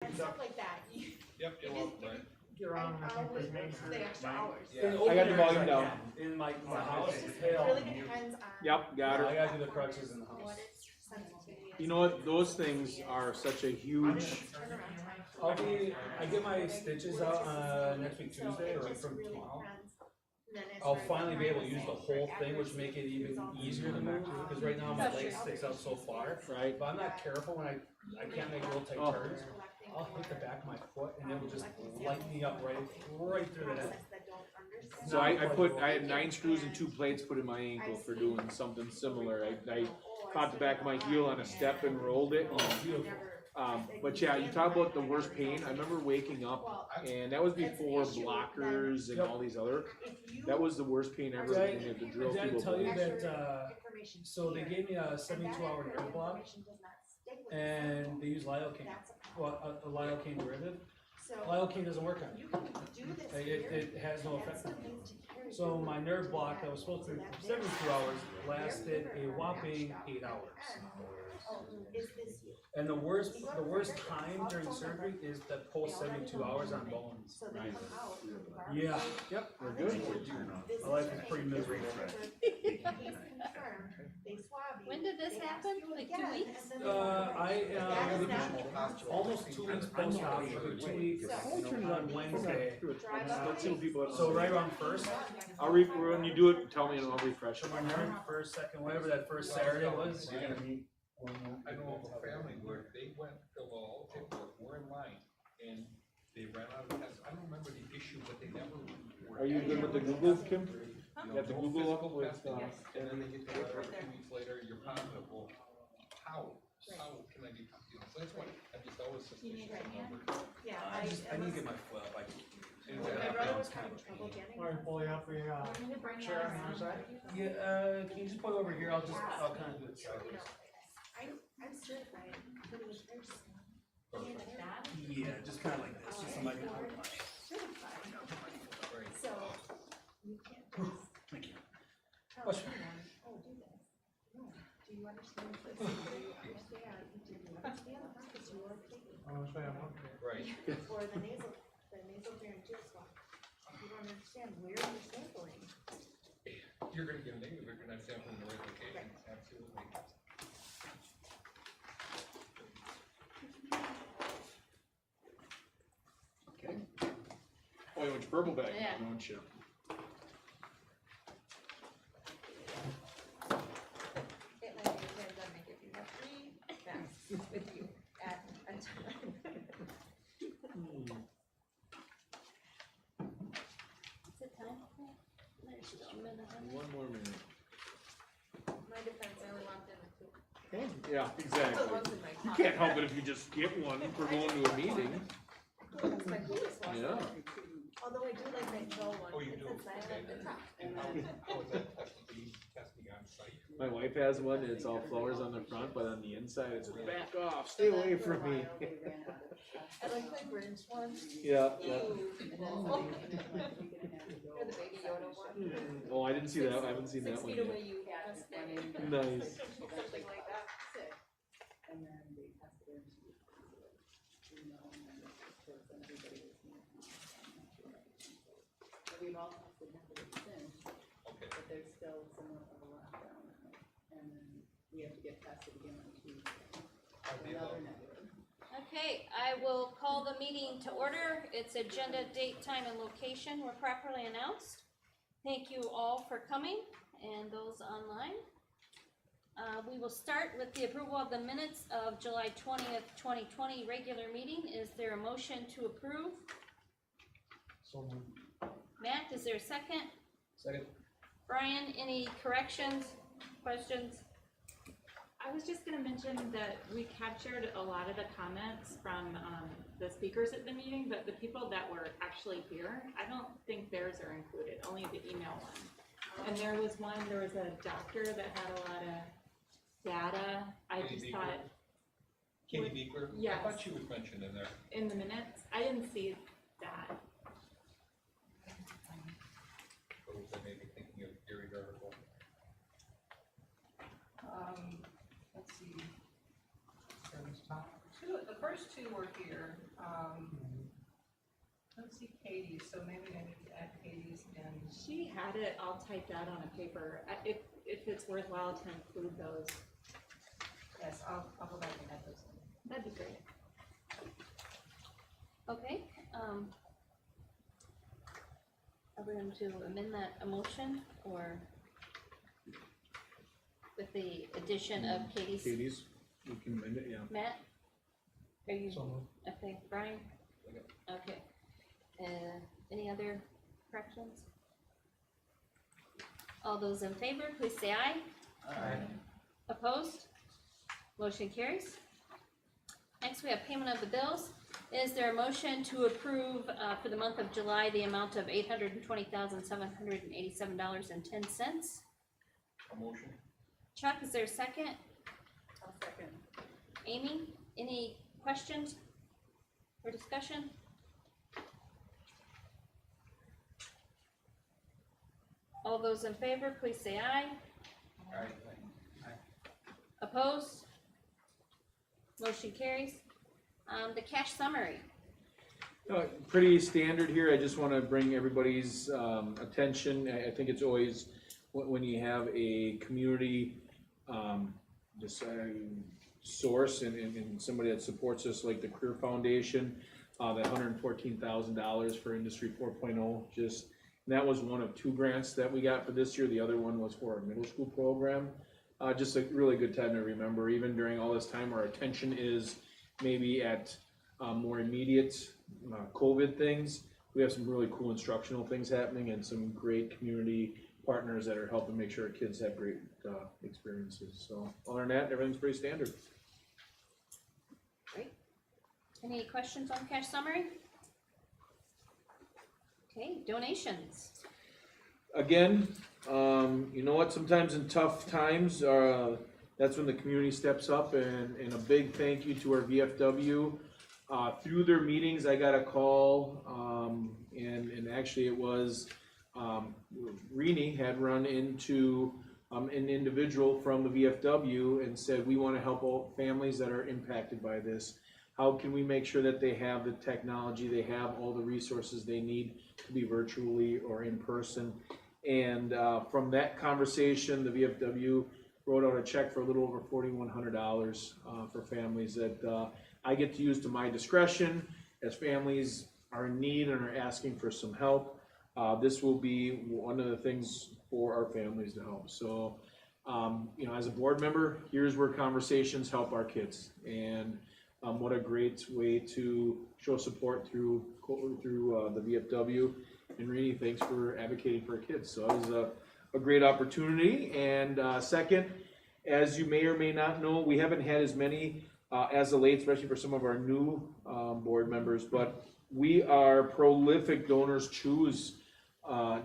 and stuff like that. Yep, you're welcome, Brian. You're on, I think, the main. The extra hours. Yeah. I got the volume I down. can. In my house, It it's just hell. really depends on. Yep, got I her. gotta do the crutches in the What house. its sensitivity is. You know what, those things are such a huge, Turnaround time. I get my stitches out, next week So Tuesday, it or just from really tomorrow. depends. Then it's I'll very finally be able to use the different whole for thing, which make it even easier to move, because right now my leg sticks out so far. right? If I'm not careful when I can't make real tight Oh. turns, I'll hit the back of my foot and it will just light me up right through the head. Process that don't understand. So I had 9 screws and 2 plates put in my ankle for doing something similar. I caught the back of my heel on a step and rolled it. Beautiful. But yeah, you talk about the worst pain. I remember waking up, and that was before blockers and all these other. That was the worst pain ever. When you had to drill Did I through tell you a that, so they gave me a 72-hour nerve block, and they use lidocaine, well, a lidocaine derivative. Lidocaine doesn't work on You it. can do this here. It has no effect on That's the me. things to carry So through. my nerve block that was supposed to be 72 hours lasted a whopping 8 hours. Oh, is this you? And the worst time during surgery is the post 72 hours on bones. So they come out. Yeah, yep. We're good. This My life your is pretty name. miserable. He's confirmed. They swab you. When did this They ask happen? you Like 2 again, weeks? and then they- Almost 2 weeks post-op, like 2 weeks on Wednesday. Let's see what people have to So say. right around first, When you do it, tell me and I'll refresh so it. my nerve, first, second, whatever that first Saturday was, you're gonna meet. I know of a family where they went, filled all the paperwork, were in line, and they ran out of tests. I don't remember the issue, but they never were. Are you good with the Google, Kim? You You have to no Google up physical with, testing, and then they get the letter 2 weeks later, you're positive. Well, how can I be, you know, so that's why I'm just always suspicious. Yeah, I need to get my foot up, My brother was having trouble getting. Alright, pull you up for your, Chair on the other side? Yeah, can you just put it over here, I'll kind of do it sideways. I'm certified, but it was very small. Yeah, just kind of like this, just somebody can hold my. Certified. Right. So, you can't just Thank you. tell Question. someone, oh, do this. No, do you understand this? Do you understand? Do you understand the purpose you are taking? Right. Or the nasopharyngeal swab. You don't understand where you're sampling. You're gonna get a negative if you're not sampling the right location, absolutely. Okay. Oh, you went to purple bag, Yeah. don't you? It might be a pandemic if you have 3 masks with you at a time. Is it time? There's still a minute on One more minute. My defense, I only walked in with 2. Yeah, The exactly. ones in my You pocket. can't help it if you just get one for going to a meeting. It's my coolest one. Yeah. Although I do like my Joe one. Oh, you It's do? inside of the top. And how is that testing, testing on site? My wife has one, and it's all flowers on the front, but on the inside, it's back off, stay away from me. I like my Grinch one. Yeah, Ew. yeah. Or the baby Yoda one. Oh, I didn't see that, I haven't seen 6 that one feet yet. away, you have to Nice. something like that. And then they tested her and she was positive. You know, and then towards then everybody was, but we've all tested negative since, Okay. but there's still somewhat of a lockdown. And then we have to get tested again on Tuesday. Another negative. Okay, I will call the meeting to order. Its agenda, date, time, and location were properly announced. Thank you all for coming and those online. We will start with the approval of the minutes of July 20th, 2020 regular meeting. Is there a motion to approve? So moved. Matt, is there a second? Second. Brian, any corrections, questions? I was just gonna mention that we captured a lot of the comments from the speakers at the meeting, but the people that were actually here, I don't think theirs are included, only the email one. And there was a doctor that had a lot of data, I Katie just Beeker? thought, Katie Beeker? I Yes. thought she was mentioned in there. in the minutes, I didn't see that. Those that may be thinking of Gary's article. Let's see. The first two were here. Let's see Katie's, so maybe I need to add Katie's and. She had it all typed out on a paper. If it's worthwhile to include those, Yes, I'll go back and add those in. that'd be great. Okay, are we going to amend that motion, or with the addition of Katie's? Katie's, you can amend it, yeah. Matt? Are you, So moved. okay, Brian? Okay, any other corrections? All those in favor, please say aye. Aye. Opposed? Motion carries. Next, we have payment of the bills. Is there a motion to approve, for the month of July, the amount of $820,787.10? A motion? Chuck, is there a second? I'll second. Amy, any questions or discussion? All those in favor, please say aye. Aye. Opposed? Motion carries. The cash summary. Pretty standard here. I just want to bring everybody's attention. I think it's always when you have a community source and somebody that supports us, like the Career Foundation, that $114,000 for Industry 4.0. That was one of two grants that we got for this year. The other one was for our middle school program. Just a really good time to remember. Even during all this time, our attention is maybe at more immediate COVID things. We have some really cool instructional things happening and some great community partners that are helping make sure our kids have great experiences. So other than that, everything's pretty standard. Great. Any questions on cash summary? Okay, donations. Again, you know what, sometimes in tough times, that's when the community steps up, and a big thank you to our VFW. Through their meetings, I got a call, and actually it was, Rini had run into an individual from the VFW and said, we want to help all families that are impacted by this. How can we make sure that they have the technology, they have all the resources they need to be virtually or in person? And from that conversation, the VFW wrote out a check for a little over $4,100 for families that I get to use to my discretion as families are in need and are asking for some help. This will be one of the things for our families to help. So, you know, as a board member, here's where conversations help our kids. And what a great way to show support through the VFW. And Rini, thanks for advocating for our kids. So it was a great opportunity. And second, as you may or may not know, we haven't had as many as of late, especially for some of our new board members, but we are prolific Donors Choose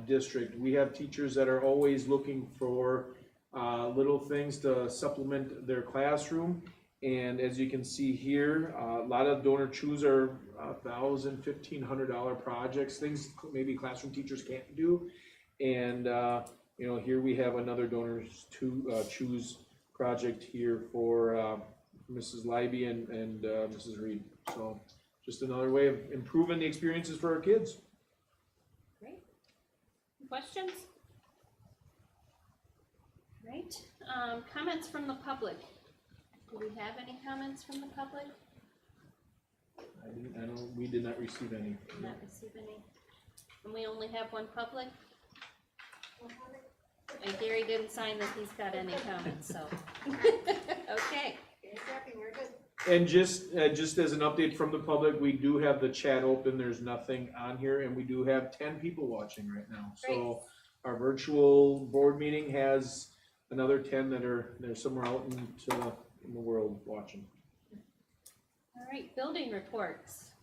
district. We have teachers that are always looking for little things to supplement their classroom. And as you can see here, a lot of Donor Choose are $1,000, $1,500 projects, things maybe classroom teachers can't do. And you know, here we have another Donors Choose project here for Mrs. Leiby and Mrs. Reed. So just another way of improving the experiences for our kids. Great. Questions? Great. Comments from the public. Do we have any comments from the public? We did not receive any. Did not receive any. And we only have one public? And Gary didn't sign that he's got any comments, so. Okay. Happy, we're good. And just as an update from the public, we do have the chat open. There's nothing on here, and we do have 10 people watching right now. So our virtual board meeting has another 10 that are somewhere out in the world watching. All right, building reports.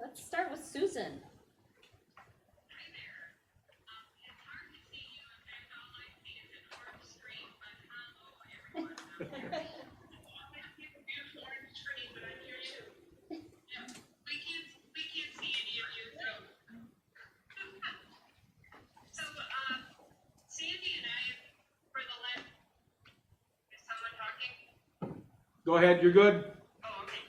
Let's start with Susan. Go ahead, you're good. Oh, okay.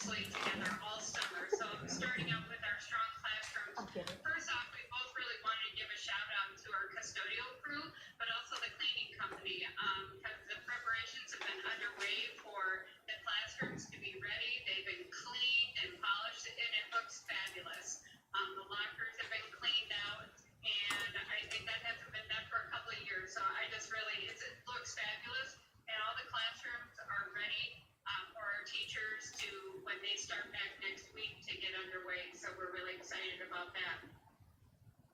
actually together all summer. So starting out with our strong classrooms. First off, we both really wanted to give a shout out to our custodial crew, but also the cleaning company, because the preparations have been underway for the classrooms to be ready. They've been cleaned and polished, and it looks fabulous. The lockers have been cleaned out, and I think that hasn't been done for a couple of years. So I just really, it looks fabulous, and all the classrooms are ready for our teachers to, when they start back next week, to get underway. So we're really excited about that.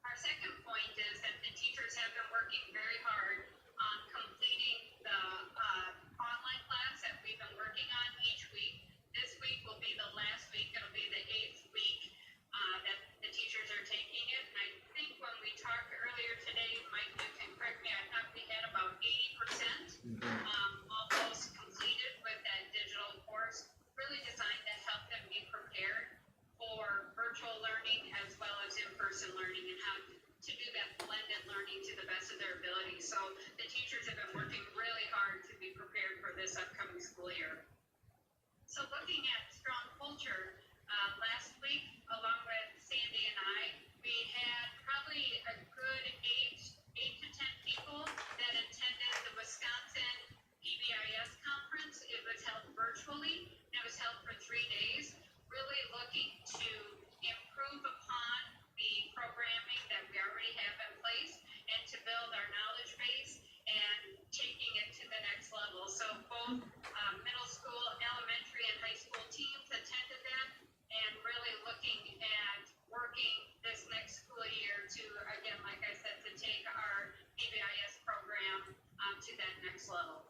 Our second point is that the teachers have been working very hard on completing the online class that we've been working on each week. This week will be the last week. It'll be the 8th week that the teachers are taking it. And I think when we talked earlier today, Mike, you can correct me, I thought we had about 80% almost completed with that digital course, really designed to help them be prepared for virtual learning as well as in-person learning, and how to do that blended learning to the best of their ability. So the teachers have been working really hard to be prepared for this upcoming school year. So looking at strong culture, last week, along with Sandy and I, we had probably a good 8 to 10 people that attended the Wisconsin PBIS conference. It was held virtually, and it was held for 3 days, really looking to improve upon the programming that we already have in place and to build our knowledge base and taking it to the next level. So both middle school, elementary, and high school teams attended that, and really looking at working this next school year to, again, like I said, to take our PBIS program to that next level.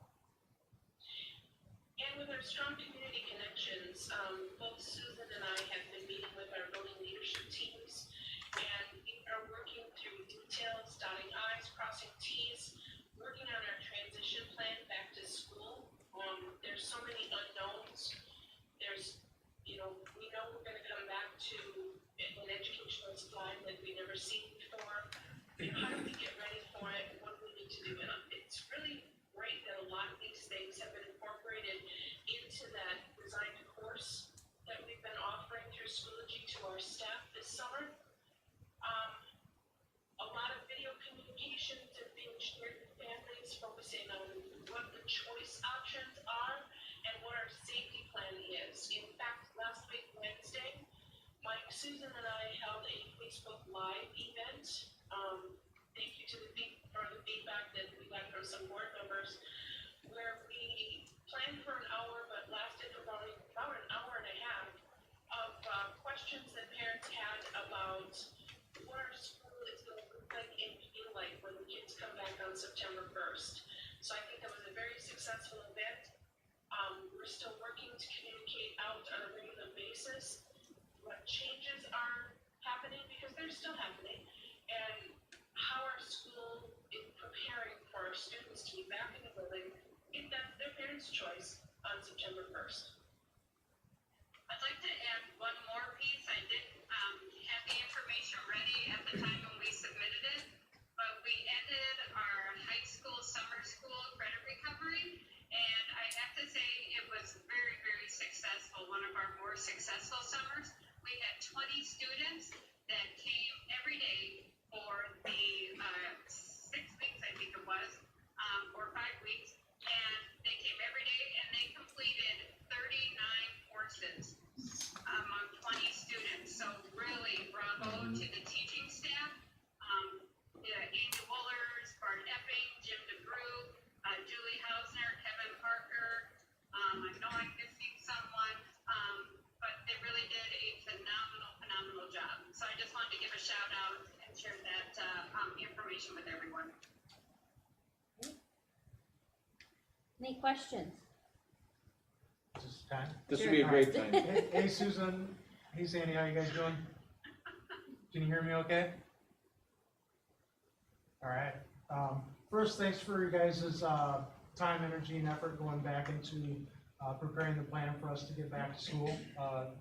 And with our strong community connections, both Susan and I have been meeting with our voting leadership teams, and we are working through details, dotting I's, crossing T's, working on our transition plan back to school. There's so many unknowns. There's, we know we're going to come back to an educational slide like we've never seen before. How do we get ready for it? What do we need to do? And it's really great that a lot of these things have been incorporated into that designed course that we've been offering through Schoology to our staff this summer. A lot of video communications are being shared with families, focusing on what the choice options are and what our safety plan is. In fact, last week, Wednesday, Mike, Susan, and I held a Facebook Live event. Thank you to the feedback that we got from some board members, where we planned for an hour but lasted about an hour and a half of questions that parents had about what our school is going to look like and feel like when the kids come back on September 1st. So I think that was a very successful event. We're still working to communicate out on a regular basis what changes are happening, because they're still happening, and how our school is preparing for our students to be back in the building, if that's their parents' choice, on September 1st. I'd like to add one more piece. I didn't have the information ready at the time when we submitted it, but we ended our high school summer school credit recovery, and I have to say it was very, very successful, one of our more successful summers. We had 20 students that came every day for the 6 weeks, I think it was, or 5 weeks, and they came every day, and they completed 39 courses among 20 students. So really, bravo to the teaching staff, Amy Wohlers, Bart Epping, Jim DeBrew, Julie Hausner, Kevin Parker. I know I'm missing someone, but they really did a phenomenal job. So I just wanted to give a shout out and share that information with everyone. Any questions? Is this time? This would be a great time. Hey Susan, hey Sandy, how you guys doing? Can you hear me okay? All right. First, thanks for your guys' time, energy, and effort going back into preparing the plan for us to get back to school.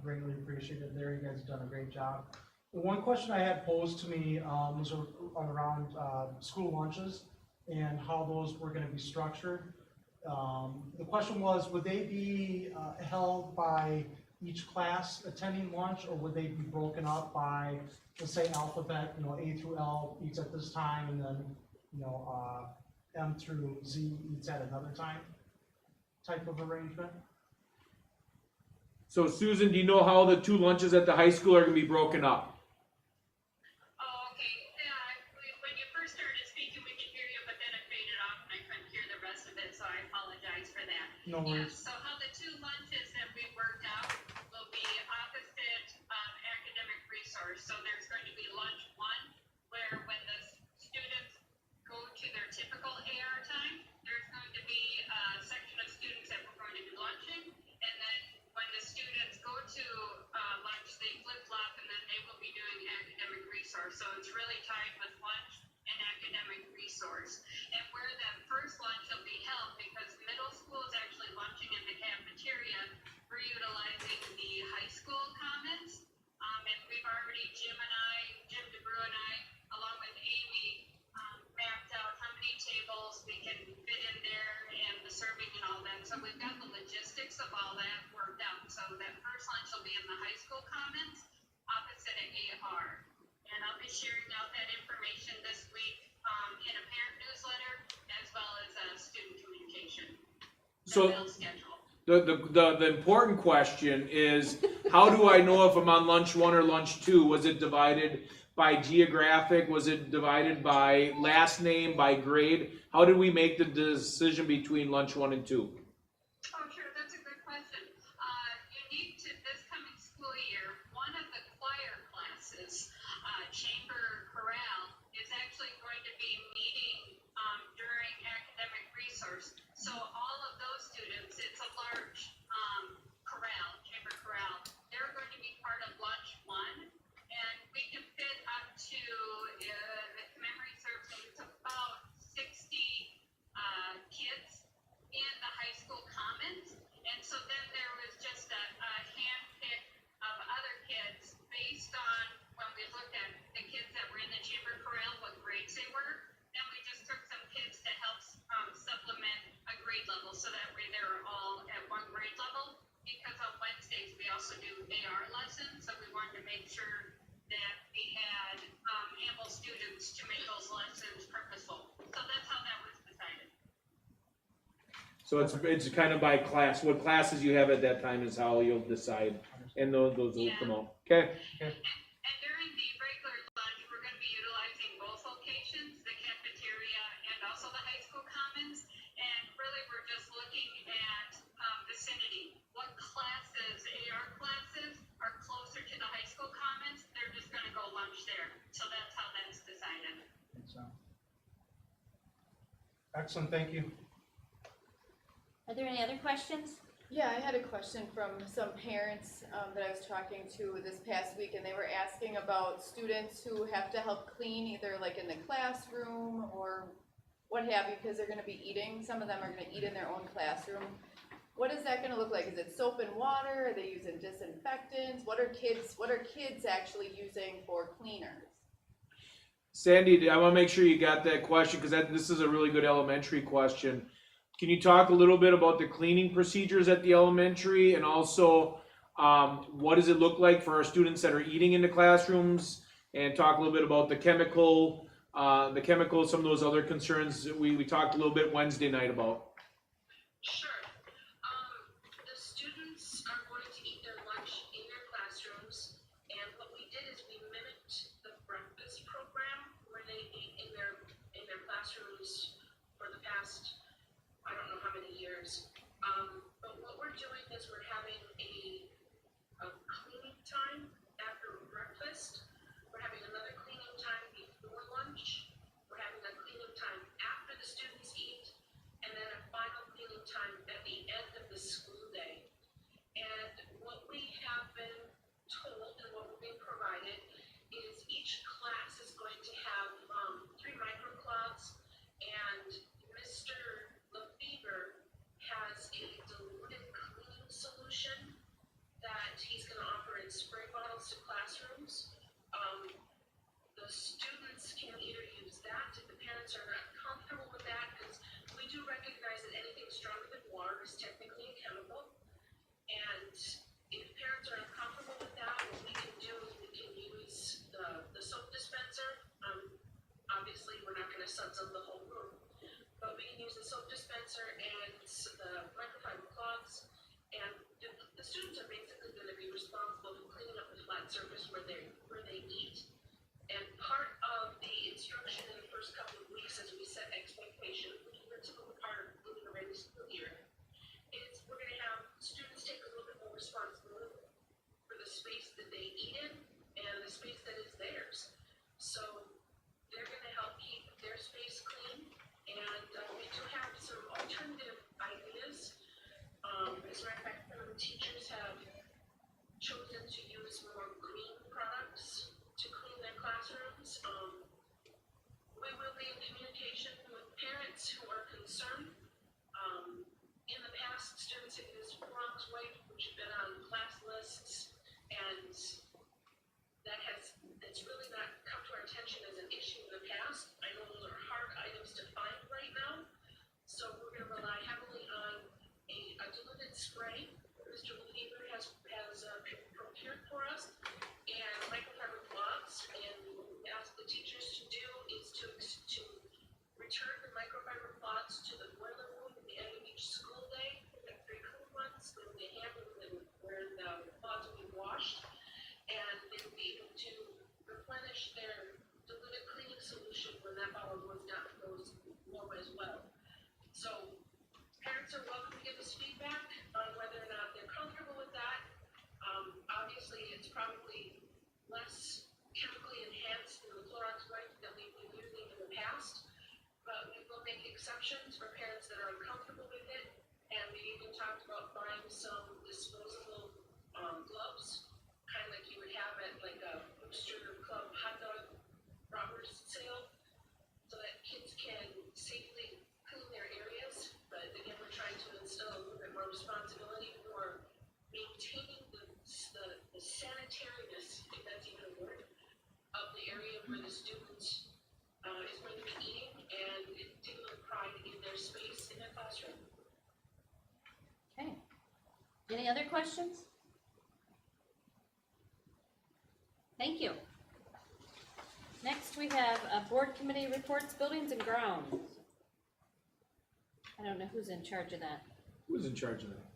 Greatly appreciate it there. You guys have done a great job. The one question I had posed to me was around school lunches and how those were going to be structured. The question was, would they be held by each class attending lunch, or would they be broken up by, let's say alphabet, A through L eats at this time, and then, M through Z eats at another time, type of arrangement? So Susan, do you know how the two lunches at the high school are gonna be broken up? Oh, okay. When you first started speaking, we could hear you, but then it faded off and I couldn't hear the rest of it, so I apologize for that. No Yeah, worries. so how the two lunches that we worked out will be opposite academic resource. So there's going to be lunch one, where when the students go to their typical AR time, there's going to be a section of students that we're going to be lunching, and then when the students go to lunch, they flip-flop, and then they will be doing academic resource. So it's really tied with lunch and academic resource. And where that first lunch will be held, because middle school is actually lunching in the cafeteria, we're utilizing the high school commons. And we've already, Jim DeBrew and I, along with Amy, mapped out how many tables we can fit in there and the serving and all that. So we've got the logistics of all that worked out. So that first lunch will be in the high school commons opposite of AR. And I'll be sharing out that information this week in a parent newsletter as well as student communication. So Schedule. the important question is, how do I know if I'm on lunch 1 or lunch 2? Was it divided by geographic? Was it divided by last name, by grade? How did we make the decision between lunch 1 and 2? Oh, sure, that's a good question. Unique to this coming school year, one of the choir classes, chamber chorale, is actually going to be meeting during academic resource. So all of those students, it's a large chorale, chamber chorale. They're going to be part of lunch 1, and we can fit up to, if memory serves me, it's about 60 kids in the high school commons. And so then there was just a hand pick of other kids based on when we looked at the kids that were in the chamber chorale, what grades they were. Then we just took some kids to help supplement a grade level, so that way they were all at one grade level. Because on Wednesdays we also do AR lessons, so we wanted to make sure that we had ample students to make those lessons purposeful. So that's how that was decided. So it's kind of by class. What classes you have at that time is how you'll decide, and those will come out. Okay. And during the regular lunch, we're going to be utilizing both locations, the cafeteria and also the high school commons. And really, we're just looking at vicinity. What classes, AR classes, are closer to the high school commons? They're just going to go lunch there. So that's how that's decided. Excellent, thank you. Are there any other questions? Yeah, I had a question from some parents that I was talking to this past week, and they were asking about students who have to help clean either like in the classroom or what have you, because they're going to be eating. Some of them are going to eat in their own classroom. What is that going to look like? Is it soap and water? Are they using disinfectants? What are kids actually using for cleaners? Sandy, I want to make sure you got that question, because this is a really good elementary question. Can you talk a little bit about the cleaning procedures at the elementary, and also what does it look like for our students that are eating in the classrooms, and talk a little bit about the chemicals, some of those other concerns that we talked a little bit Wednesday night about. Sure. The students are going to eat their lunch in their classrooms, and what we did is we mimicked the breakfast program where they eat in their classrooms for the past, I don't know how many years. But what we're doing is we're having a cleaning time after breakfast. We're having another cleaning time before lunch. We're having a cleaning time after the students eat, and then a final cleaning time at the end of the school day. And what we have been told and what we're being provided is each class is going to have 3 microcloths, and Mr. Lefevre has a diluted cleaning solution that he's going to offer in spray bottles to classrooms. The students can either use that if the parents are not comfortable with that, because we do recognize that anything stronger than water is technically a chemical. And if parents suds on the whole room. But we can use the soap dispenser and the microfiber cloths, and the students are basically gonna be responsible for cleaning up the flat surface where they eat. And part of the instruction in the first couple of weeks as we set expectations, which is a typical part of moving around the school year, is we're gonna have students take a little bit more responsibility for the space that they eat in and the space that is theirs. So they're gonna help keep their space clean, and we do have some alternative ideas. As a matter of fact, some of the teachers have chosen to use more green products to clean their classrooms. We will be in communication with parents who are concerned. In the past, students have used Clorox White, which have been on class lists, and it's really not come to our attention as an issue in the past. I know those are hard items to find right now, so we're gonna rely heavily on a diluted spray that Mr. Lefevre has procured for us, and microfiber cloths. And what we ask the teachers to do is to return the microfiber cloths to the boiler room at the end of each school day. We've got 3 cool ones, then they handle them where the cloths will be washed, and they will be able to replenish their diluted cleaning solution when that bottle goes low as well. So parents are welcome to give us feedback on whether or not they're comfortable with that. Obviously, it's probably less chemically enhanced than the Clorox White that we've been using in the past, but we will make exceptions for parents that are uncomfortable with it. And we even talked about buying some disposable gloves, kind of like you would have at like a Booster Club hot dog robbers sale, so that kids can safely clean their areas. But again, we're trying to instill a little bit more responsibility for maintaining the sanitariness, if that's even a word, of the area where the student is going to be eating, and taking pride in their space in their classroom. Okay. Any other questions? Thank you. Next, we have board committee reports, buildings and grounds. I don't know who's in charge of that. Who's in charge of that?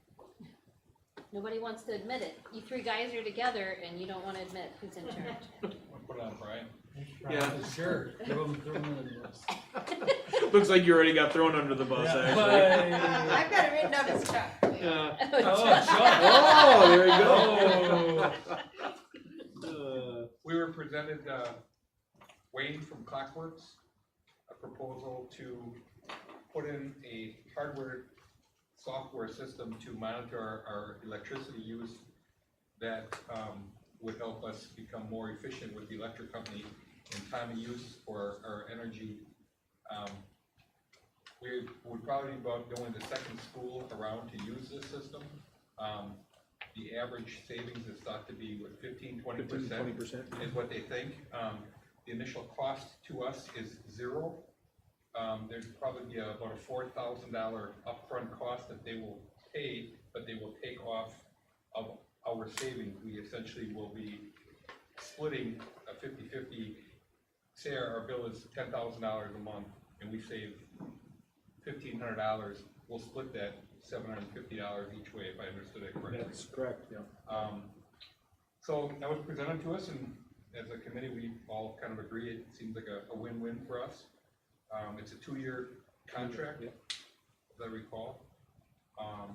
Nobody wants to admit it. You 3 guys are together and you don't want to admit who's in charge. I'll put it on Brian. Yeah. Sure. Throw 'em under the bus. Looks like you already got thrown under the bus, actually. I've got it written down as Chuck. Yeah. Oh, Oh, there you go. We were presented, Wayne from Clockworks, a proposal to put in a hardware software system to monitor our electricity use that would help us become more efficient with the electric company and time of use for our energy. We would probably be about going the second school around to use this system. The average savings is thought to be 15–20% is what they think. The initial cost to us is $0. There's probably be about a $4,000 upfront cost that they will pay, but they will take off of our savings. We essentially will be splitting a 50-50. Say our bill is $10,000 a month, and we save $1,500. We'll split that $750 each way, if I understood it correctly. That's correct, yeah. So that was presented to us, and as a committee, we all kind of agree it seems like a win-win for us. It's a 2-year contract, Yeah. as I recall. I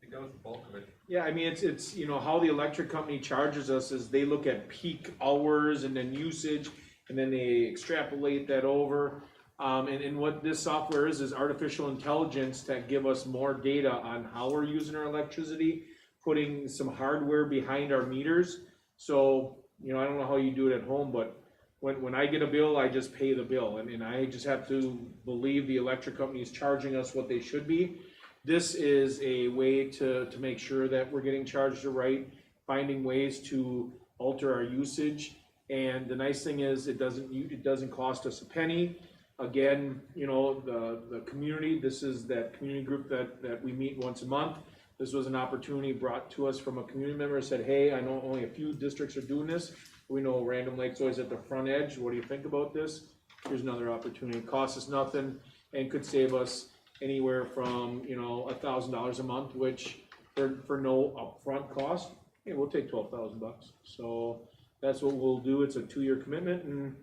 think that was the bulk of it. Yeah, I mean, it's how the electric company charges us is they look at peak hours and then usage, and then they extrapolate that over. And what this software is artificial intelligence that give us more data on how we're using our electricity, putting some hardware behind our meters. So, I don't know how you do it at home, but when I get a bill, I just pay the bill, and I just have to believe the electric company is charging us what they should be. This is a way to make sure that we're getting charged right, finding ways to alter our usage. And the nice thing is it doesn't cost us a penny. Again, the community, this is that community group that we meet once a month. This was an opportunity brought to us from a community member, said, hey, I know only a few districts are doing this. We know Random Lake's always at the front edge. What do you think about this? here's another opportunity. It costs us nothing and could save us anywhere from, you know, $1,000 a month, which for no upfront cost, hey, we'll take $12,000. So that's what we'll do. It's a 2-year commitment, and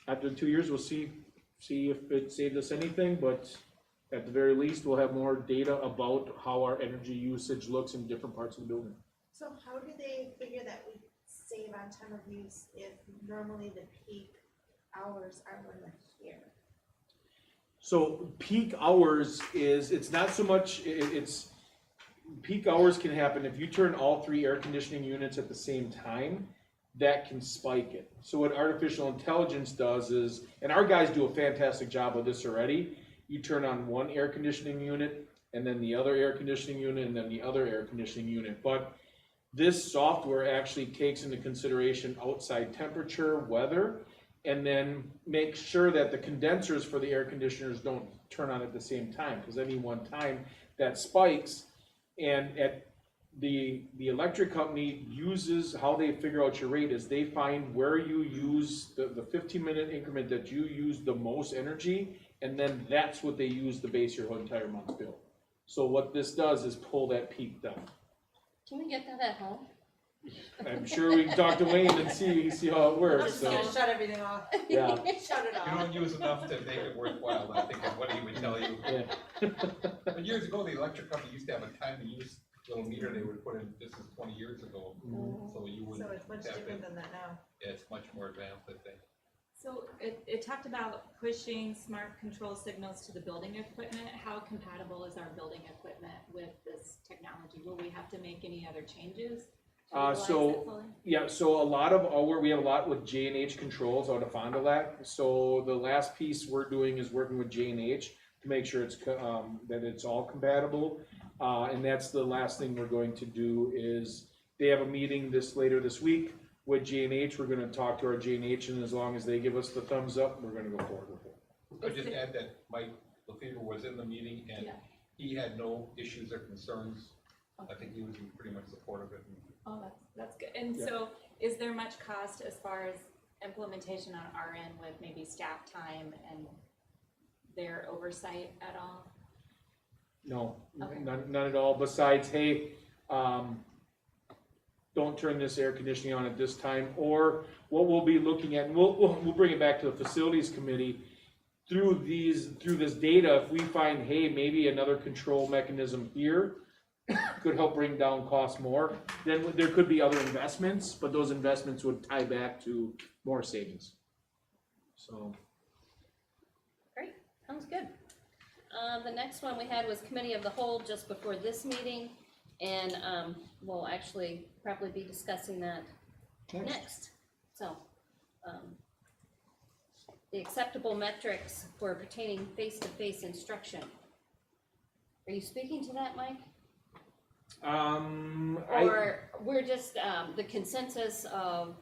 after 2 years, we'll see if it saved us anything, but at the very least, we'll have more data about how our energy usage looks in different parts of the building. So how do they figure that we save on time of use if normally the peak hours are when we're here? So peak hours it's not so much, it's, peak hours can happen if you turn all 3 air conditioning units at the same time, that can spike it. So what artificial intelligence does is, and our guys do a fantastic job of this already, you turn on one air conditioning unit, and then the other air conditioning unit, and then the other air conditioning unit. But this software actually takes into consideration outside temperature, weather, and then make sure that the condensers for the air conditioners don't turn on at the same time, because any one time that spikes. And at the electric company uses, how they figure out your rate is they find where you use the 15-minute increment that you use the most energy, and then that's what they use to base your whole entire month's bill. So what this does is pull that peak down. Can we get that at home? I'm sure we can talk to Wayne and see how it I'm works, just so, gonna shut everything off. yeah. Shut it You off. don't use enough to make it worthwhile, I think, is what he would tell you. Yeah. But years ago, the electric company used to have a time to use little meter they would put in, this is 20 years ago, so you wouldn't So it's much have different it. than that now. It's much more advanced, I think. So it talked about pushing smart control signals to the building equipment. How compatible is our building equipment with this technology? Will we have to make any other changes? to utilize so- it fully? Yeah, so a lot of we have a lot with J&H Controls out of Fond du Lac. So the last piece we're doing is working with J&H to make sure it's that it's all compatible. And that's the last thing we're going to do is they have a meeting later this week with J&H. We're gonna talk to our J&H, and as long as they give us the thumbs up, we're gonna go forward with it. I'll just add that Mike LaFever was in the meeting and Yeah. he had no issues or concerns. I think he was pretty much supportive of it. Oh, that's good. And Yeah. so is there much cost as far as implementation on our end with maybe staff time and their oversight at all? No, Okay. none at all, besides, hey, don't turn this air conditioning on at this time, or what we'll be looking at, and we'll bring it back to the facilities committee. Through this data, if we find, hey, maybe another control mechanism here could help bring down costs more, then there could be other investments, but those investments would tie back to more savings. So, Great, sounds good. The next one we had was committee of the whole just before this meeting, and, we'll actually probably be discussing that next. So, the acceptable metrics for pertaining face-to-face instruction. Are you speaking to that, Mike? Or we're just, the consensus of,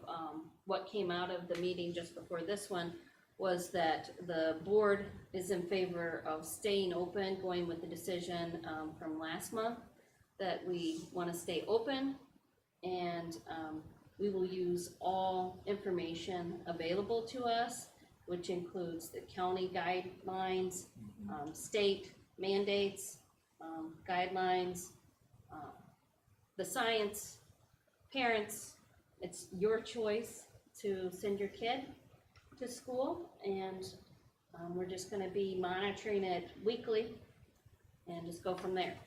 what came out of the meeting just before this one was that the board is in favor of staying open, going with the decision, from last month, that we wanna stay open, and, we will use all information available to us, which includes the county guidelines, state mandates, guidelines, the science, parents. It's your choice to send your kid to school, and we're just gonna be monitoring it weekly and just go from there.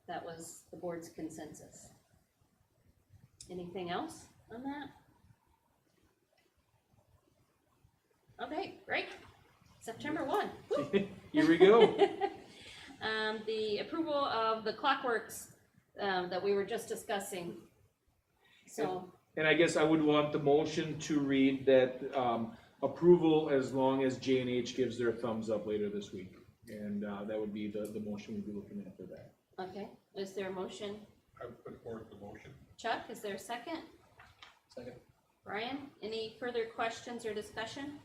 That was the board's consensus. Anything else on that? Okay, great. September 1. Woo. here we go. The approval of the Clockworks that we were just discussing. So, And I guess I would want the motion to read that, approval as long as J&H gives their thumbs up later this week. And, that would be the motion we'd be looking at for that. okay, is there a motion? I would put forward the motion. Chuck, is there a second? Second. Brian, any further questions or discussion?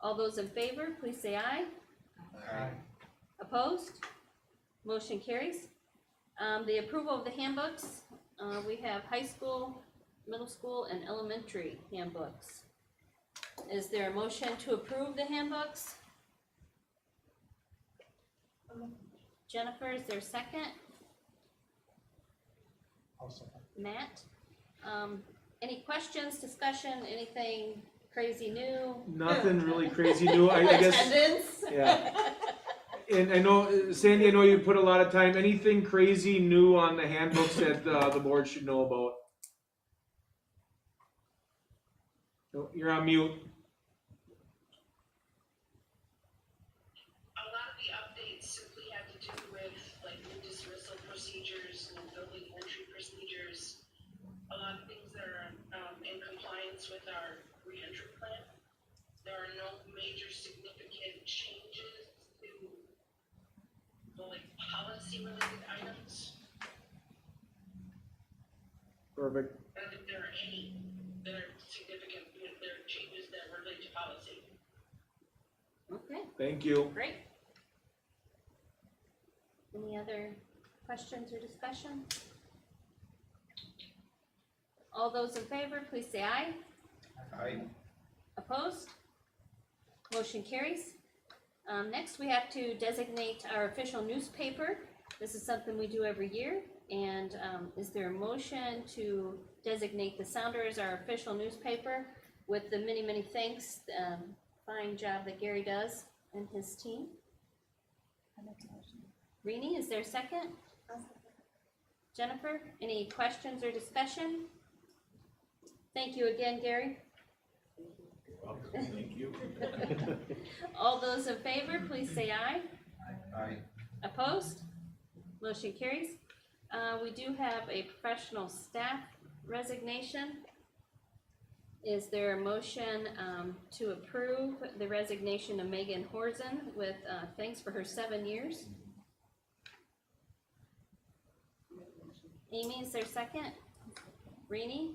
All those in favor, please say aye. Opposed? Motion carries. The approval of the handbooks, we have high school, middle school, and elementary handbooks. Is there a motion to approve the handbooks? Jennifer, is there a second? I'll second. Matt? Any questions, discussion, anything crazy new? Nothing really crazy new, I guess. Attendance? Yeah. And I know, Sandy, I know you put a lot of time, anything crazy new on the handbooks that, the board should know about? No, you're on mute. A lot of the updates simply have to do with like new dismissal procedures, new building entry procedures, a lot of things that are in compliance with our reentry plan. There are no major significant changes to the like policy related items. Perfect. I don't think there are any that are significant, there are changes that relate to policy. Okay, Thank you. great. Any other questions or discussion? All those in favor, please say aye. Aye. Opposed? Motion carries. Next, we have to designate our official newspaper. This is something we do every year. And is there a motion to designate the Sounder as our official newspaper with the many, many thanks, fine job that Gary does and his team? Rini, is there a second? Jennifer, any questions or discussion? Thank you again, Gary. Thank you. All those in favor, please say aye. Aye. Opposed? Motion carries. We do have a professional staff resignation. Is there a motion to approve the resignation of Megan Horzen with thanks for her 7 years? Amy, is there a second? Rini,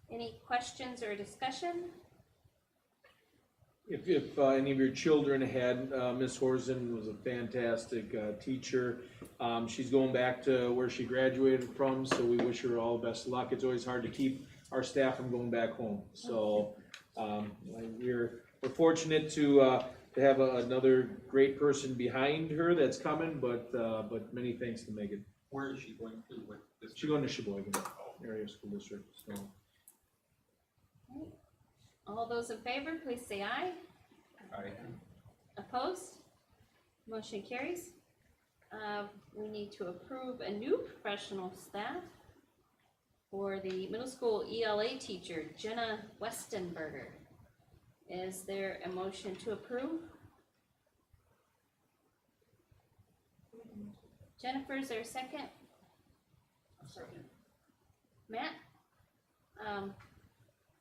any questions or discussion? If any of your children had, Miss Horzen was a fantastic teacher. She's going back to where she graduated from, so we wish her all the best of luck. It's always hard to keep our staff from going back home. So we're fortunate to have another great person behind her that's coming, but many thanks to Megan. Where is she going to with this? She's going to Sheboygan Area School District, so. All those in favor, please say aye. Aye. Opposed? Motion carries. We need to approve a new professional staff for the middle school ELA teacher, Jenna Westenberger. Is there a motion to approve? Jennifer, is there a second? Second. Matt?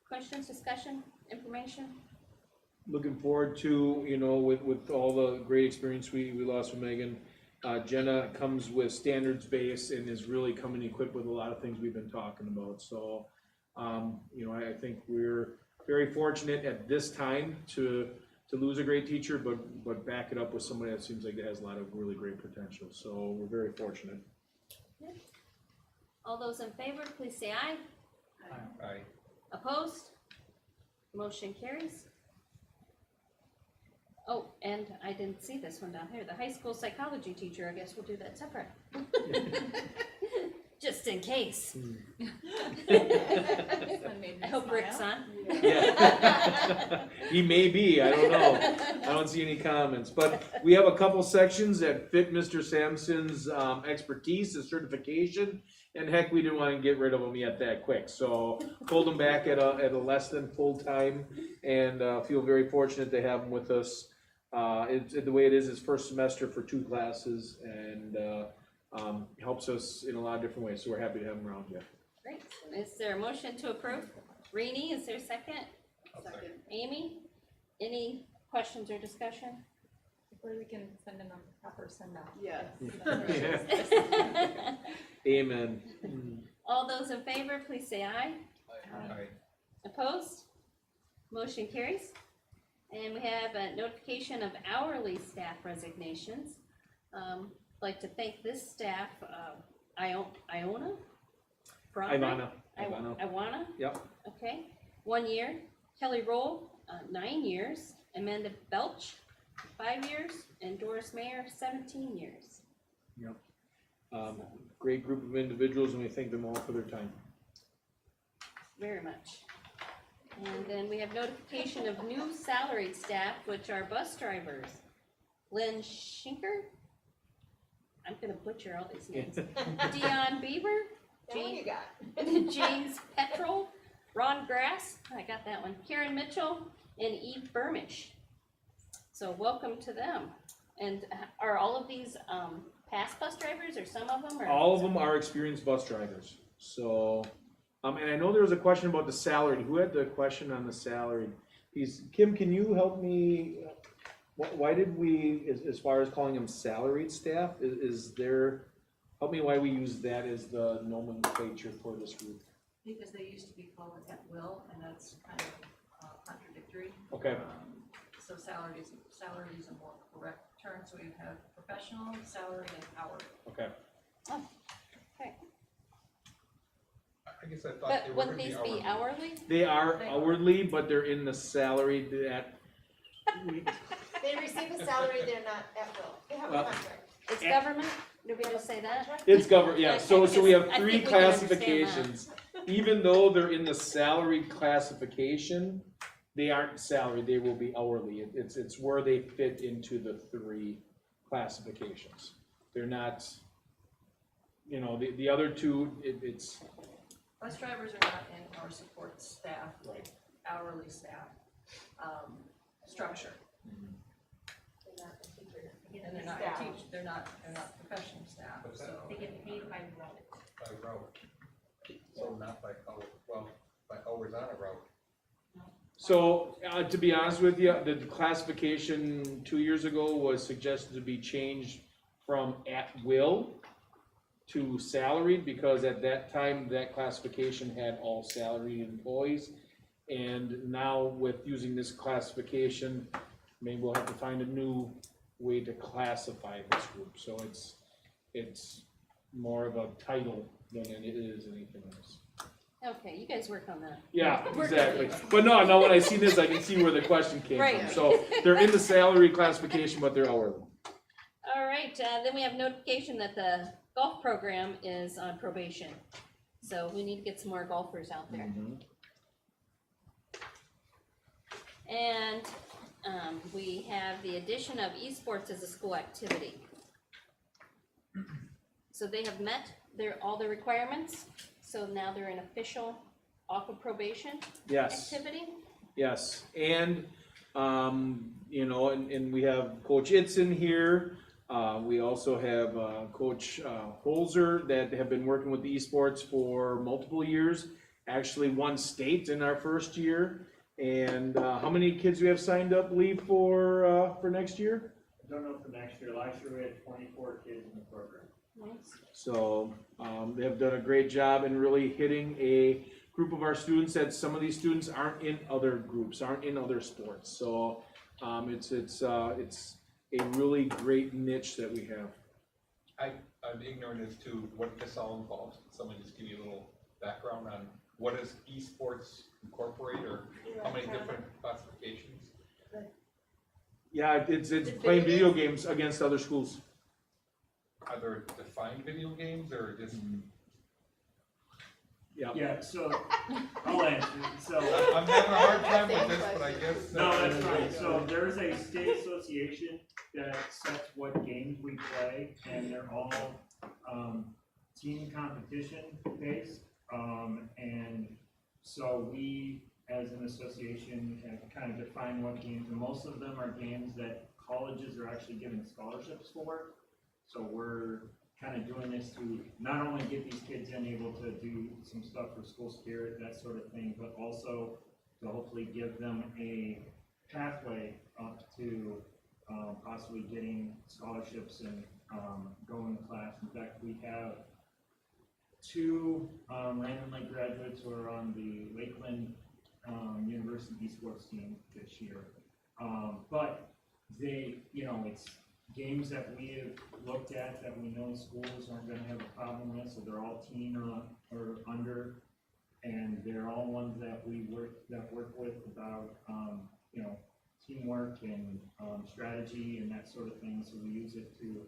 Questions, discussion, information? Looking forward to, with all the great experience we lost from Megan. Jenna comes with standards base and is really coming equipped with a lot of things we've been talking about. So, I think we're very fortunate at this time to lose a great teacher, but back it up with somebody that seems like it has a lot of really great potential. So we're very fortunate. All those in favor, please say aye. Aye. Opposed? Motion carries. Oh, and I didn't see this one down here. The high school psychology teacher, I guess we'll do that separate. Just in case. I hope Rick's on. Yeah. He may be, I don't know. I don't see any comments, but we have a couple sections that fit Mr. Sampson's expertise and certification. And heck, we didn't want to get rid of them yet that quick, so pulled them back at a less than full time, and feel very fortunate to have them with us. The way it is, it's first semester for 2 classes, and helps us in a lot of different ways. So we're happy to have them around here. Great. Is there a motion to approve? Rini, is there a second? Second. Amy, any questions or discussion? Hopefully we can send them a proper send off. Yes. Amen. All those in favor, please say aye. Aye. Opposed? Motion carries. And we have a notification of hourly staff resignations. I'd like to thank this staff, Iona? Ivana. Iwana? Yep. Okay, 1 year. Kelly Roll, 9 years, Amanda Belch, 5 years, and Doris Mayer, 17 years. Great group of individuals, and we thank them all for their time. Very much. And then we have notification of new salaried staff, which are bus drivers. Lynn Schinker, I'm gonna butcher all these names. Dion Bieber, you got? James Petrol, Ron Grass, I got that one, Karen Mitchell, and Eve Burmish. So welcome to them. And are all of these past bus drivers, or some of them? Or All of them are experienced bus drivers, so, and I know there was a question about the salary. Who had the question on the salary piece? Kim, can you help me? Why did we, as far as calling them salaried staff, is there, help me why we use that as the nomenclature for this group? Because they used to be called at will, and that's kind of contradictory. Okay. So salary is a more correct term, so we have professional, salary, and hourly. Okay. I guess I thought they But were wouldn't gonna be these be hourly. hourly? They are hourly, but they're in the salary that, They receive a salary, they're not at will, they have a Well, contract. It's government? Did we just say that? it's governed, yeah, so we have I three think we can understand that. classifications. Even though they're in the salaried classification, they aren't salaried, they will be hourly. It's where they fit into the three classifications. They're not, the other two, it's. Bus drivers are not in our support staff, Right. hourly staff, structure. And they're not they're not professional staff, What's that? so. They get paid by route. By route. So not by hour, well, by hours on a route. So, to be honest with you, the classification 2 years ago was suggested to be changed from at will to salaried, because at that time, that classification had all salaried employees. And now with using this classification, maybe we'll have to find a new way to classify this group. So it's more of a title than it is anything else. Okay, you guys work on that. Yeah, We're exactly. good. But no, when I see this, I can see where the question came Right. from. So they're in the salary classification, but they're hourly. All right, then we have notification that the golf program is on probation. So we need to get some more golfers out there. And we have the addition of esports as a school activity. So they have met all their requirements, so now they're an official off of probation Yes, activity. yes. And, and we have Coach Itzen here. We also have Coach Holzer that have been working with the esports for multiple years. Actually won state in our first year. And how many kids we have signed up, Lee, for next year? I don't know for next year. Last year we had 24 kids in the program. Nice. So they have done a great job in really hitting a group of our students that some of these students aren't in other groups, aren't in other sports. So it's a really great niche that we have. I'm ignorant as to what this all involves. Can someone just give me a little background on what does esports incorporate, or how many different classifications? Yeah, it's playing video games against other schools. Are there defined video games or just? Yeah, so I'll answer. So I'm having a hard time with this, but I guess. no, that's fine. So there's a state association that sets what games we play, and they're all team competition based. And so we, as an association, have kind of defined what games, and most of them are games that colleges are actually giving scholarships for. So we're kind of doing this to not only get these kids in able to do some stuff for school spirit, that sort of thing, but also to hopefully give them a pathway up to possibly getting scholarships and going to class. In fact, we have 2 randomly graduates who are on the Lakeland University esports team this year. But they, it's games that we have looked at that we know schools aren't going to have a problem with, so they're all teen or under, and they're all ones that we work with about you know, teamwork and, strategy and that sort of thing, so we use it to,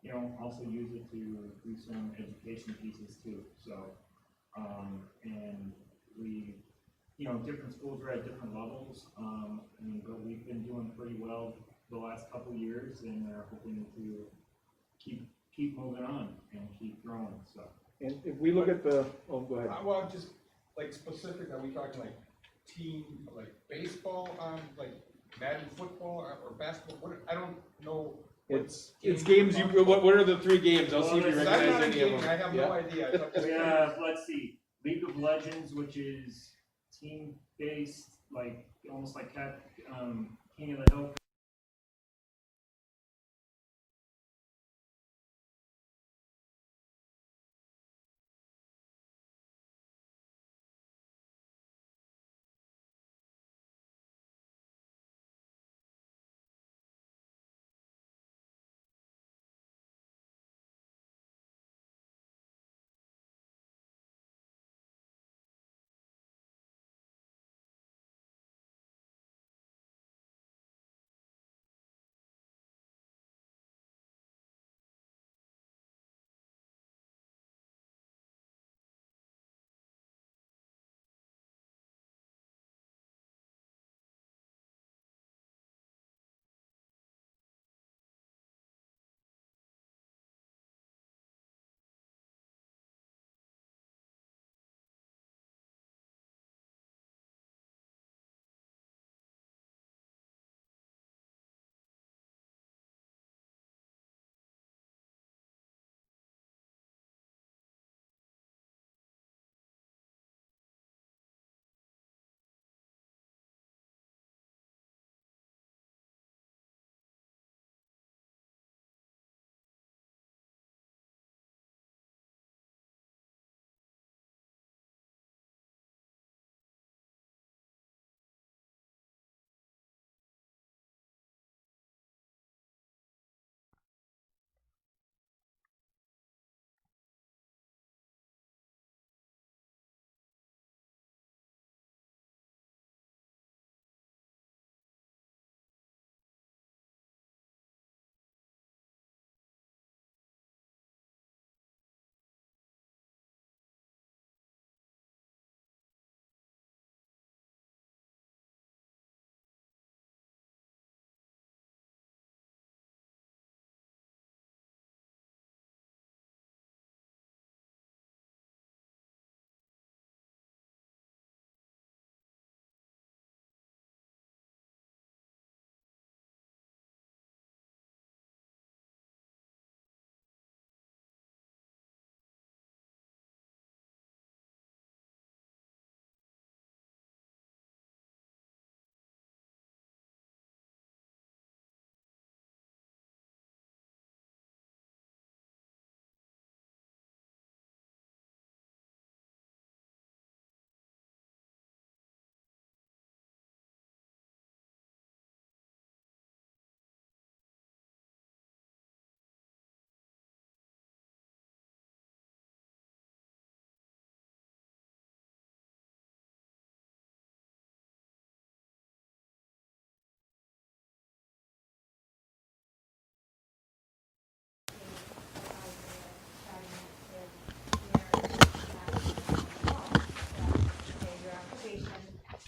you know, also use it to do some education pieces too, so, and we, you know, different schools are at different levels, but we've been doing pretty well the last couple years, and are hoping to keep moving on and keep growing, so. And if we look at the, oh, go ahead. Well, just like specific, are we talking like team, like baseball, like Madden football or basketball? What, I don't know. It's games you, what are the 3 games? I'll see if you Well, recognize I'm not any of engaging, them. I have Yeah. no idea. We have, let's see, League of Legends, which is team-based, like, almost like King of the Hill.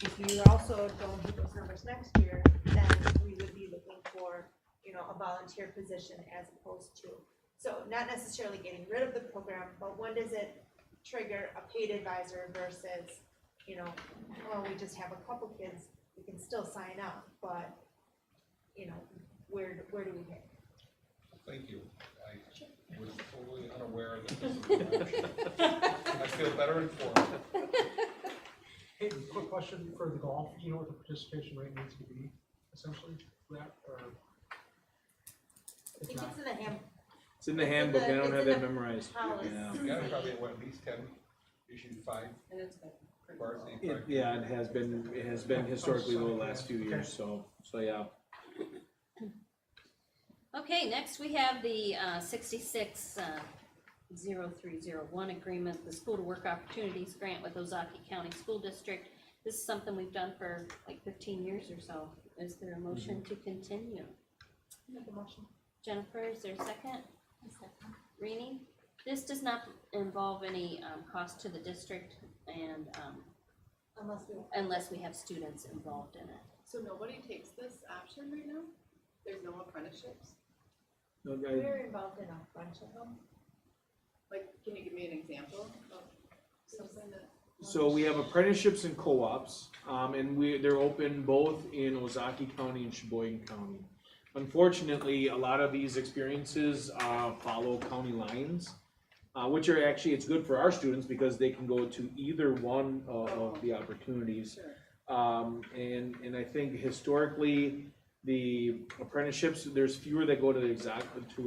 If you also don't hit those numbers next year, then we would be looking for, you know, a volunteer position as opposed to, so not necessarily getting rid of the program, but when does it trigger a paid advisor versus, you know, well, we just have a couple kids, we can still sign up, but, you know, where do we hit? Thank you. I was totally unaware that this was an option. I feel better informed. Hey, quick question for the golf, do you know what the participation rate needs to be essentially for that, or? I think it's in the It's in the handbook, I don't it's have in that the memorized. policy. Yeah. You got probably, what, at least 10, issued 5 And it's been pretty varsity. It- 5. Yeah, it has been historically the last few years, so yeah. Okay, next we have the 660301 agreement, the School to Work Opportunities Grant with Ozaki County School District. This is something we've done for like 15 years or so. Is there a motion to continue? Make a motion. Jennifer, is there a second? Rini? This does not involve any cost to the district and unless we have students involved in it. So nobody takes this option right now? There's no apprenticeships? No, We're involved in a bunch of them. Like, can you give me an example of something that? So we have apprenticeships and co-ops, and they're open both in Ozaki County and Sheboygan County. Unfortunately, a lot of these experiences follow county lines, which are actually, it's good for our students because they can go to either one of the opportunities. And I think historically, the apprenticeships, there's fewer that go to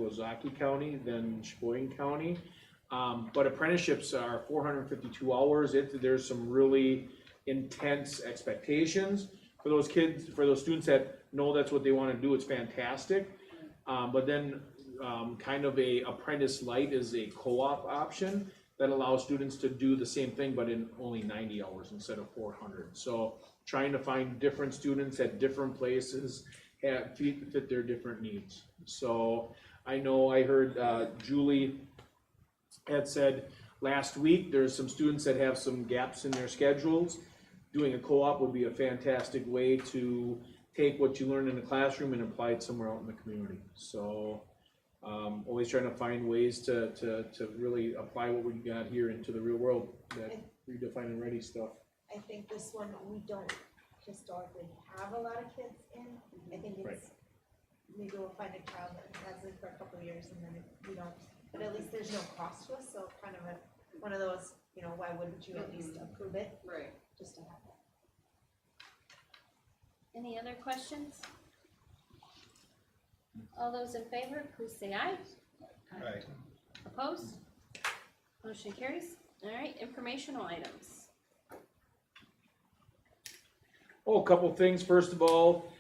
Ozaki County than Sheboygan County. But apprenticeships are 452 hours. There's some really intense expectations for those kids, for those students that know that's what they want to do. It's fantastic. But then kind of a apprentice light is a co-op option that allows students to do the same thing, but in only 90 hours instead of 400. So trying to find different students at different places fit their different needs. So I know I heard Julie had said last week, there's some students that have some gaps in their schedules. Doing a co-op would be a fantastic way to take what you learn in the classroom and apply it somewhere out in the community. So always trying to find ways to really apply what we got here into the real world, that Redefine and Ready stuff. I think this one, we don't historically have a lot of kids in. I think it's, maybe we'll find a child that has it for a couple of years and then we don't, but at least there's no cost to us, so kind of one of those, you know, why wouldn't you at least approve it? Right. Just to have that. Any other questions? All those in favor, please say aye. Right. Opposed? Motion carries. All right, informational items. Oh, a couple things. First of all,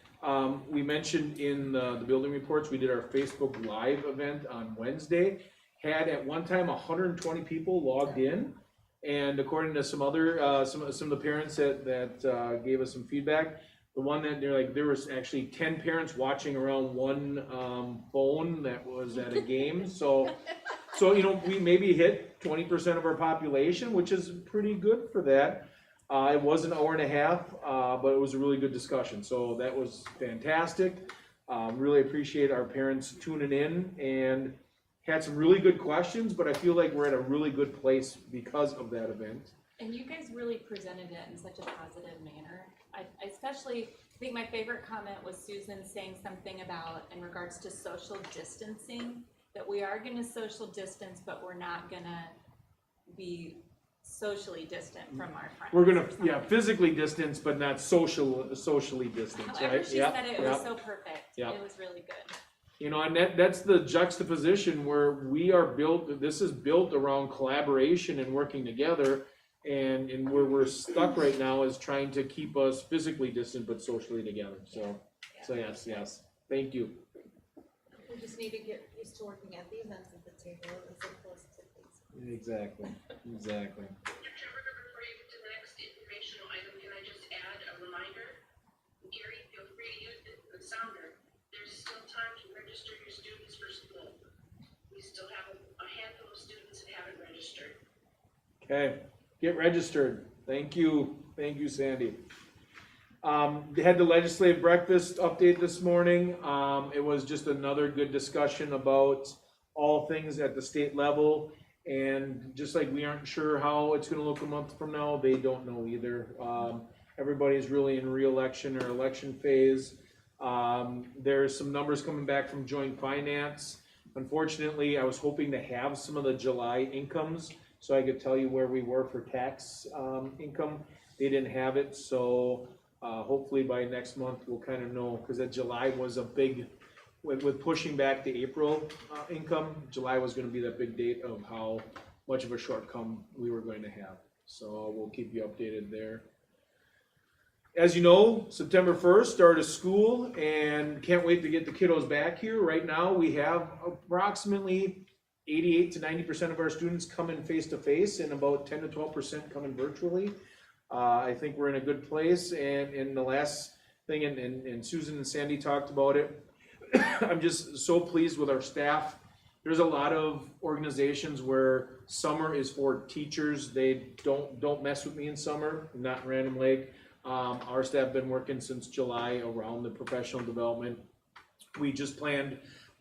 we mentioned in the building reports, we did our Facebook Live event on Wednesday. Had at one time 120 people logged in, and according to some other some of the parents that gave us some feedback, the one that there was actually 10 parents watching around one phone that was at a game. So you know, we maybe hit 20% of our population, which is pretty good for that. It was an hour and a half, but it was a really good discussion. So that was fantastic. Really appreciate our parents tuning in and had some really good questions, but I feel like we're at a really good place because of that event. And you guys really presented it in such a positive manner. I especially think my favorite comment was Susan saying something about, in regards to social distancing, that we are gonna social distance, but we're not gonna be socially distant from our friends. We're gonna, physically distance, but not socially distance, right? However she said it, it was so perfect. Yep. It was really good. You know, and that's the juxtaposition where we are built, this is built around collaboration and working together. And where we're stuck right now is trying to keep us physically distant but socially together. So yes, thank you. We just need to get used to working at the events at the table as opposed to these. Exactly. Mr. Chairman, before you get to the next informational item, can I just add a reminder? Gary, feel free to use the sounder. There's still time to register your students for school. We still have a handful of students that haven't registered. Okay, get registered. Thank you, Sandy. They had the legislative breakfast update this morning. It was just another good discussion about all things at the state level. And just like we aren't sure how it's gonna look a month from now, they don't know either. Everybody's really in re-election or election phase. There's some numbers coming back from joint finance. Unfortunately, I was hoping to have some of the July incomes so I could tell you where we were for tax income. They didn't have it, so hopefully by next month we'll kind of know, because that July was a big, with pushing back the April income, July was going to be that big date of how much of a shortcome we were going to have. So we'll keep you updated there. As you know, September 1st, start of school, and can't wait to get the kiddos back here. Right now, we have approximately 88 to 90% of our students coming face-to-face, and about 10 to 12% coming virtually. I think we're in a good place, and in the last thing, and Susan and Sandy talked about it, I'm just so pleased with our staff. There's a lot of organizations where summer is for teachers, they don't mess with me in summer, not in Random Lake. Our staff been working since July around the professional development. We just planned,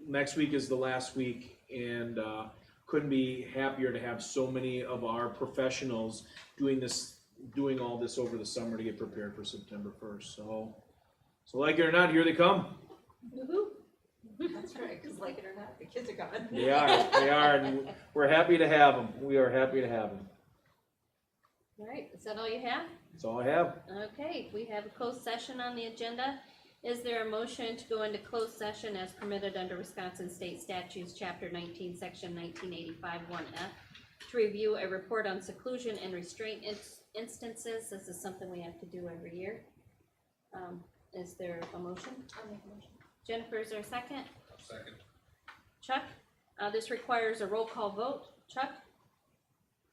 next week is the last week, and couldn't be happier to have so many of our professionals doing all this over the summer to get prepared for September 1st. So like it or not, here they come. Woo-hoo. That's right, because like it or not, the kids are coming. They are, and we're happy to have them. We are happy to have them. All right, is that all you have? That's all I have. Okay, we have a closed session on the agenda. Is there a motion to go into closed session as permitted under Wisconsin State Statutes, Chapter 19, Section 1985, 1F, to review a report on seclusion and restraint instances? This is something we have to do every year. Is there a motion? I'll make a motion. Jennifer, is there a second? Second. Chuck? This requires a roll call vote. Chuck?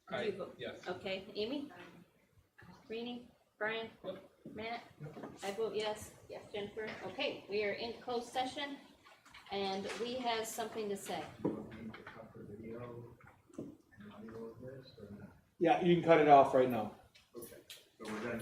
Do you Aye, vote? yes. Okay, Amy? Rini? Brian? Matt? I vote yes. Yes. Jennifer? Okay, we are in closed session, and we have something to say. Yeah, you can cut it off right now. Okay, so we're gonna do